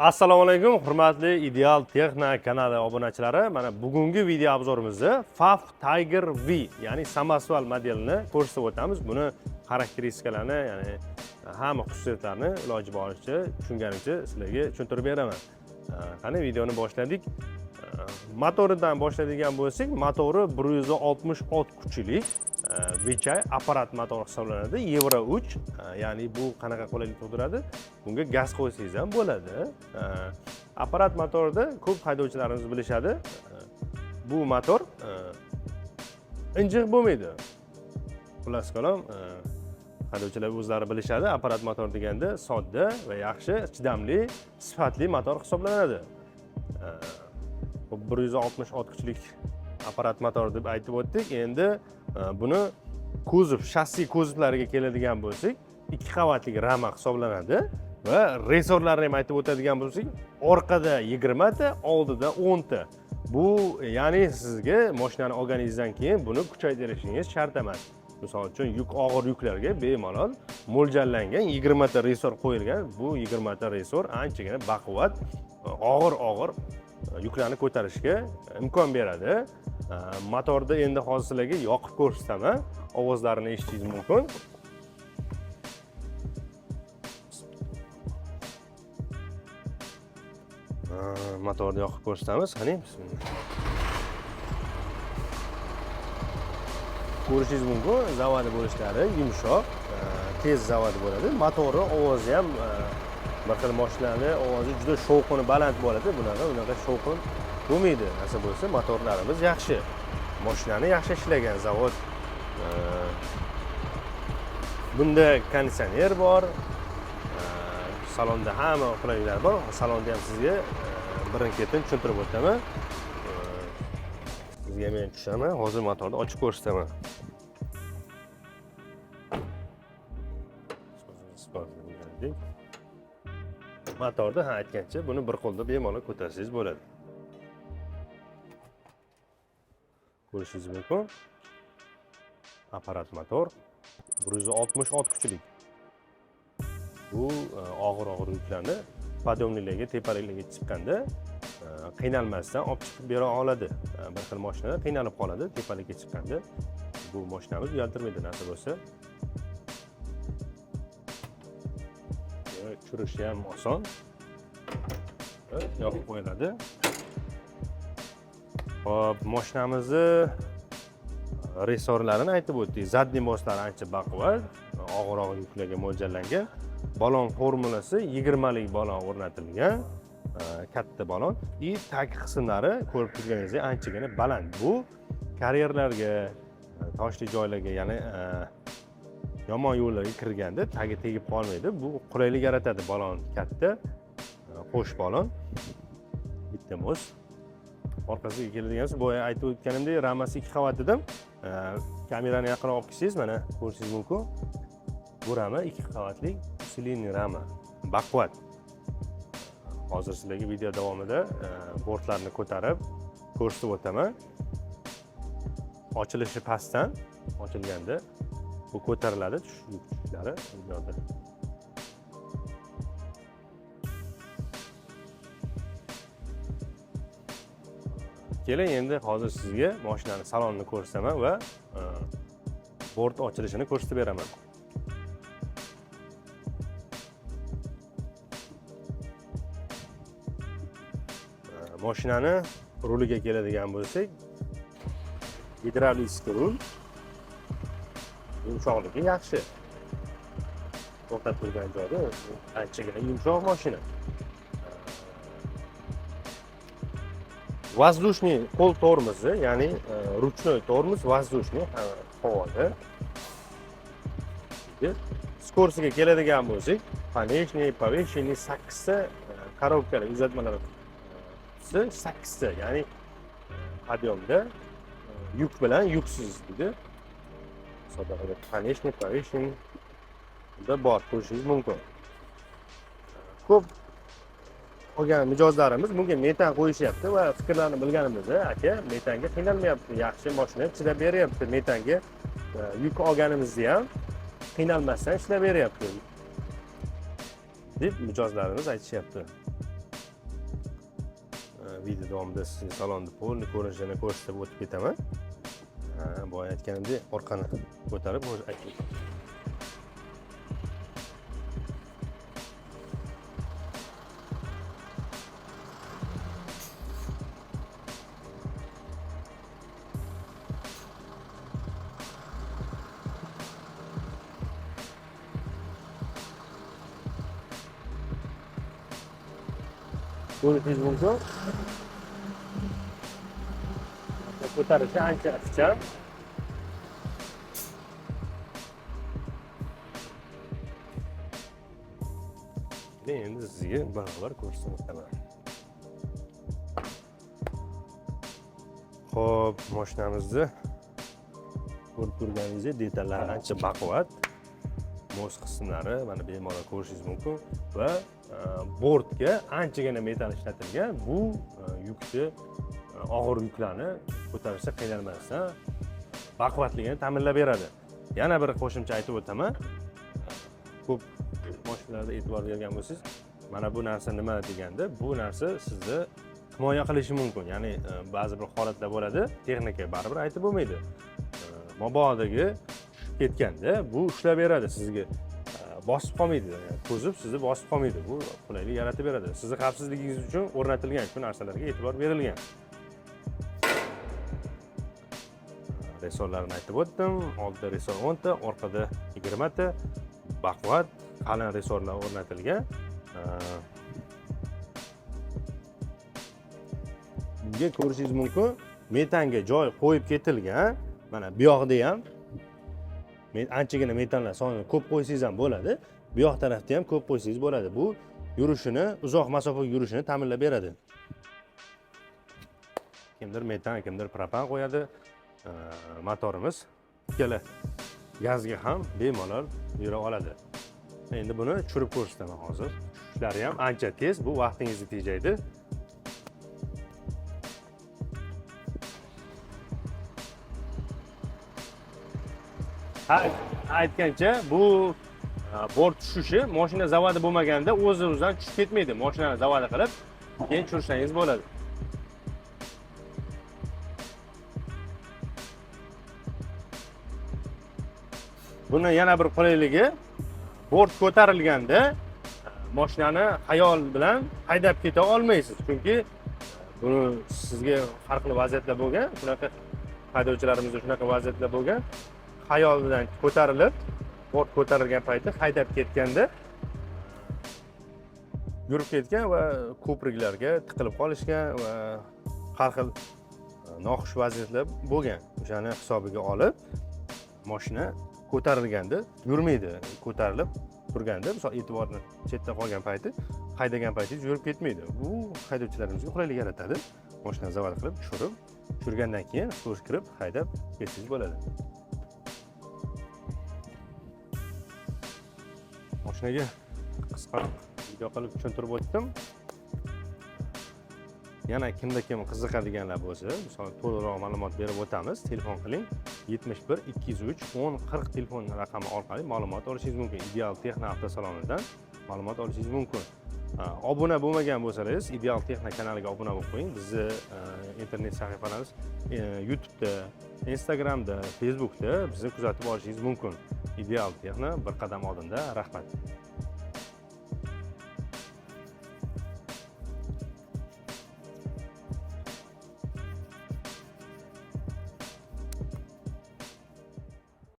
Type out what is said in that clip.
Assalomu alaykum, hurmatli Ideal Texna kanali obunachilari. Mana bugungi video obzorimizda FAF Tiger V, ya'ni samosval modelini ko'rsatib o'tamiz. Buni xarakteristikalarni, ya'ni hamma xususiyatlarini iloji boricha tushunganimcha sizlarga tushuntirib beraman. Qani videoni boshladik. Motoridan boshlaydigan bo'lsak, motori 160 ot kuchli VCI apparat motor hisoblanadi. Euro 3, ya'ni bu qanaqa qulaylik tug'diradi? Bunga gaz qo'ysangiz ham bo'ladi. Apparat motorida ko'p haydovchilarimiz bilishadi. Bu motor injiq bo'lmaydi. Xullas kalom, haydovchilar o'zlari bilishadi. Apparat motor deganda sodda va yaxshi, chidamli, sifatli motor hisoblanadi. 160 ot kuchlik apparat motor deb aytib o'tdik. Endi buni kuzov, shassi kuzovlariga keladigan bo'lsak, 2 qavatli rama hisoblanadi va resorlarni ham aytib o'tadigan bo'lsak, orqada 20 ta, oldida 10 ta. Bu ya'ni sizga mashinani olganingizdan keyin buni kuchaytirishingiz shart emas. Misol uchun og'ir yuklarga bemalol mo'ljallangan 20 ta resor qo'yilgan. Bu 20 ta resor anchagina baquvvat, og'ir yuklarni ko'tarishga imkon beradi. Motorda endi hozir sizlarga yoqib ko'rsataman. Ovozlarini eshitishingiz mumkin. Motorni yoqib ko'rsatamiz. Qani, bismillah. Ko'rishingiz mumkin, zavodi bo'lishlari yumshoq, tez zavodi bo'ladi. Motori ovozi ham bir xil mashinalarning ovozi juda shovqin baland bo'ladi. Unaqa shovqin bo'lmaydi. Nasib bo'lsa, motorlarimiz yaxshi. Mashinani yaxshi ishlagan zavod. Bunda konditsioner bor. Salonda hamma qulayliklar bor. Salonda ham sizga birin-ketin tushuntirib o'taman. Sizga men tushaman. Hozir motorni ochib ko'rsataman. Motorda aytgancha buni bir qo'lda bemalol ko'tarsangiz bo'ladi. Ko'rishingiz mumkin. Apparat motor 160 ot kuchlik. Bu og'ir yuklarni pod'yomniklarga, tepaliklarga chiqqanda qiynalmasdan olib chiqib bera oladi. Bir xil mashinalar qiynalib qoladi tepalikka chiqqanda. Bu mashinamiz uyaltirmaydi nasib bo'lsa. Tushirishi ham oson. Yopib qo'yiladi. Hop, mashinamizni resorlarini aytib o'tdik. Zadniy moslari ancha baquvvat, og'ir yuklarga mo'ljallangan. Balon formulasi 20 lik balon o'rnatilgan, katta balon. Tag qismlari ko'rib turganingizdek anchagina baland. Bu karyerlarga, toshli joylarga, ya'ni yomon yo'llarga kirganda tagi tegib qolmaydi. Bu qulaylik yaratadi. Balon katta, qo'sh balon. Bitta mos. Orqasiga keladigan bo'lsa, boya aytib o'tganimdek, ramasi 2 qavat dedim. Kamerani yaqinroq olib kelsangiz, mana ko'rishingiz mumkin. Bu rama 2 qavatli silindr rama. Baquvvat. Hozir sizlarga video davomida bortlarni ko'tarib ko'rsatib o'taman. Ochilishi pastdan, ochilganda bu ko'tariladi, tushishlari yo'lda. Keling, endi hozir sizga mashinaning salonini ko'rsataman va bort ochilishini ko'rsatib beraman. Mashinani ruliga keladigan bo'lsak, gidravlik rul. Yumshoqligi yaxshi. To'xtab turgan joyda anchagina yumshoq mashina. Воздушный qo'l tormozi, ya'ni ruchnoy tormoz, воздушный havoda. Skorsiga keladigan bo'lsak, повешенный 8 ta korobkalar, uzatmalar 8 ta, ya'ni pod'yomda yuk bilan yuksiz dedi. Sadaqada повешенный da bor ko'rishingiz mumkin. Ko'p qolgan mijozlarimiz bunga metan qo'yishyapti va fikrlarini bilganimizda, aka, metanga qiynalmayapti, yaxshi mashina chidab beryapti, metanga yuk olganimizda ham qiynalmasdan ishlab beryapti deb mijozlarimiz aytishyapti. video davomida sizga salonni polni ko'rinishini ko'rsatib o'tib ketaman. Boya aytganimdek, orqani ko'tarib aytdim. Ko'rishingiz mumkin. Ko'tarishi ancha ixcham. Endi sizga baravar ko'rsatib o'taman. Xo'p, mashinamizni ko'rib turganingizdek, detallari ancha baquvvat. Mos qismlari mana bemalol ko'rishingiz mumkin va bortga anchagina metal ishlatilgan. Bu yukni og'ir yuklarni ko'tarishda qiynalmasdan baquvvatligini ta'minlab beradi. Yana bir qo'shimcha aytib o'taman. Ko'p mashinalarda e'tibor bergan bo'lsangiz, mana bu narsa nima deganda, bu narsa sizni himoya qilishi mumkin. Ya'ni ba'zi bir holatlar bo'ladi, texnika baribir aytib bo'lmaydi. Mabodagi ketganda bu ushlab beradi sizga. Bosib qolmaydi. Ko'zib sizni bosib qolmaydi. Bu qulaylik yaratib beradi. Sizni xavfsizligingiz uchun o'rnatilgan shu narsalarga e'tibor berilgan. Resorlarni aytib o'tdim. Oldida resor 10 ta, orqada 20 ta baquvvat qalin resorlar o'rnatilgan. Bunga ko'rishingiz mumkin, metanga joy qo'yib ketilgan. Mana bu yoqda ham anchagina metallar sonini ko'p qo'ysangiz ham bo'ladi. Bu yoq tarafda ham ko'p qo'ysangiz bo'ladi. Bu yurishini, uzoq masofaga yurishini ta'minlab beradi. Kimdir metan, kimdir propan qo'yadi. Motorimiz ikkala gazga ham bemalol yura oladi. Endi buni tushirib ko'rsataman hozir. Ishlari ham ancha tez, bu vaqtingizni tejaydi. Aytgancha, bu bort tushishi mashina zavodi bo'lmaganda o'zi-o'zidan tushib ketmaydi. Mashinani zavodi qilib, keyin tushirsangiz bo'ladi. Buni yana bir qulayligi, bort ko'tarilganda mashinani xayol bilan haydab keta olmaysiz. Chunki buni sizga farqli vaziyatlar bo'lgan, shunaqa haydovchilarimizda shunaqa vaziyatlar bo'lgan. Xayol bilan ko'tarilib, bort ko'tarilgan payti haydab ketganda yurib ketgan va ko'priklarga tiqilib qolishgan va har xil noxush vaziyatlar bo'lgan. O'shani hisobiga olib, mashina ko'tarilganda yurmaydi. Ko'tarilib turganda, misol e'tiborni chetda qolgan payti, haydagan paytingiz yurib ketmaydi. Bu haydovchilarimizga qulaylik yaratadi. Mashinani zavod qilib tushirgandan keyin so'z kirib haydab ketsangiz bo'ladi. Mashinaga qisqa video qilib tushuntirib o'tdim. Yana kim qiziqadiganlar bo'lsa, misol to'liqroq ma'lumot berib o'tamiz. Telefon qiling. 71 203 10 40 telefon raqami orqali ma'lumot olishingiz mumkin. Ideal Texna avtosalonidan ma'lumot olishingiz mumkin. Obuna bo'lmagan bo'lsangiz, Ideal Texna kanaliga obuna bo'lib qo'ying. Bizni internet sahifalarimiz YouTube'da, Instagramda, Facebook'da bizni kuzatib olishingiz mumkin. Ideal Texna bir qadam oldinda. Rahmat.